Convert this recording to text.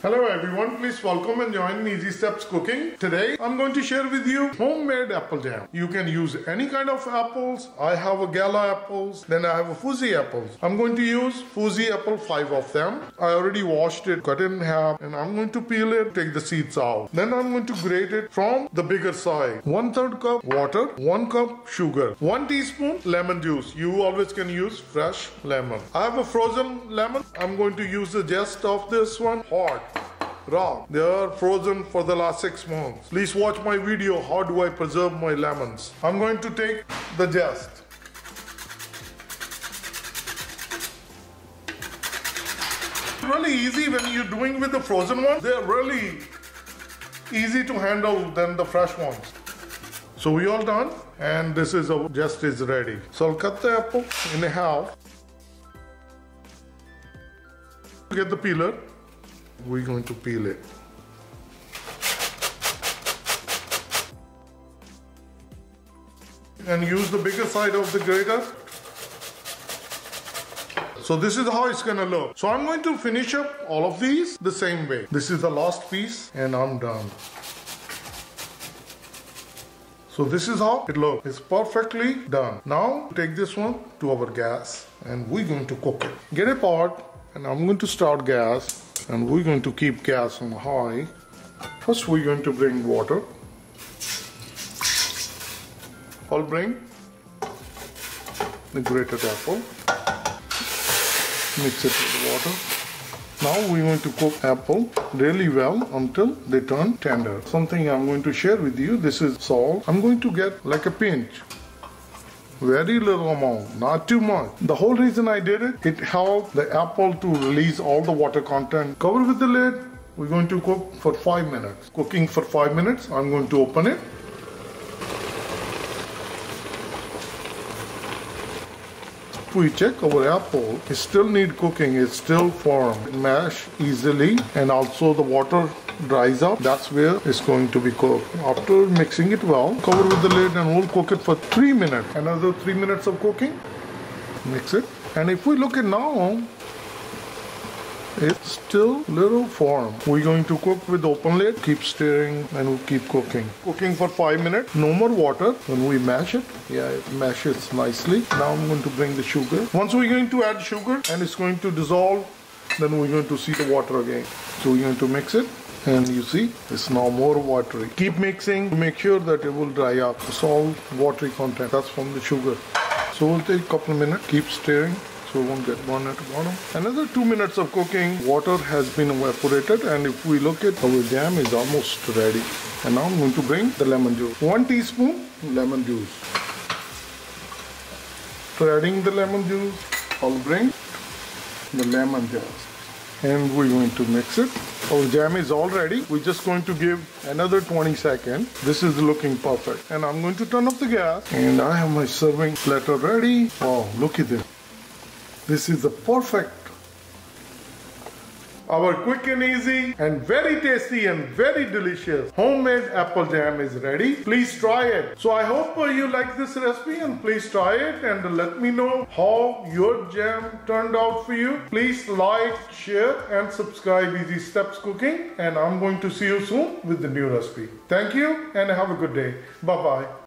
Hello everyone, please welcome and join Easy Steps Cooking. Today I'm going to share with you homemade apple jam. You can use any kind of apples. I have a Gala apples, then I have a Fuji apples. I'm going to use Fuji apple, 5 of them. I already washed it, cut it in half, and I'm going to peel it, take the seeds out. Then I'm going to grate it from the bigger side. 1/3 cup water, 1 cup sugar, 1 teaspoon lemon juice. You always can use fresh lemon. I have a frozen lemon. I'm going to use the zest of this one hot. Raw. They are frozen for the last 6 months. Please watch my video, how do I preserve my lemons. I'm going to take the zest. Really easy when you're doing with the frozen ones. They're really easy to handle than the fresh ones. So we all done, and this is our zest is ready. So I'll cut the apple in half. Get the peeler. We're going to peel it. And use the bigger side of the grater. So this is how it's gonna look. So I'm going to finish up all of these the same way. This is the last piece and I'm done. So this is how it looks. It's perfectly done. Now take this one to our gas and we're going to cook it. Get a pot and I'm going to start gas. And we're going to keep gas on high. First we're going to bring water. I'll bring the grated apple. Mix it with water. Now we're going to cook apple really well until they turn tender. Something I'm going to share with you. This is salt. I'm going to get like a pinch. Very little amount, not too much. The whole reason I did it, it helped the apple to release all the water content. Cover with the lid. We're going to cook for 5 minutes. Cooking for 5 minutes. I'm going to open it. We check our apple, it still need cooking, it's still firm. Mash easily and also the water dries up. That's where it's going to be cooked. After mixing it well, cover with the lid and we'll cook it for 3 minutes. Another 3 minutes of cooking. Mix it. And if we look at now, it's still little firm. We're going to cook with open lid, keep stirring and we'll keep cooking. Cooking for 5 minutes, no more water. When we mash it, it mashes nicely. Now I'm going to bring the sugar. Once we're going to add sugar and it's going to dissolve, then we're going to see the water again. So we're going to mix it. And you see, it's now more watery. Keep mixing to make sure that it will dry up. It's all watery content. That's from the sugar. So we'll take a couple of minutes, keep stirring. So we won't get one at the bottom. Another 2 minutes of cooking. Water has been evaporated, and if we look at our jam is almost ready. And now I'm going to bring the lemon juice. 1 teaspoon lemon juice. For adding the lemon juice, I'll bring the lemon juice. And we're going to mix it. Our jam is all ready. We're just going to give another 20 seconds. This is looking perfect. And I'm going to turn off the gas. And I have my serving platter ready. Oh, look at this. This is the perfect. Our quick and easy and very tasty and very delicious homemade apple jam is ready. Please try it. So I hope you like this recipe and please try it and let me know how your jam turned out for you. Please like, share and subscribe Easy Steps Cooking, and I'm going to see you soon with the new recipe. Thank you and have a good day. Bye-bye.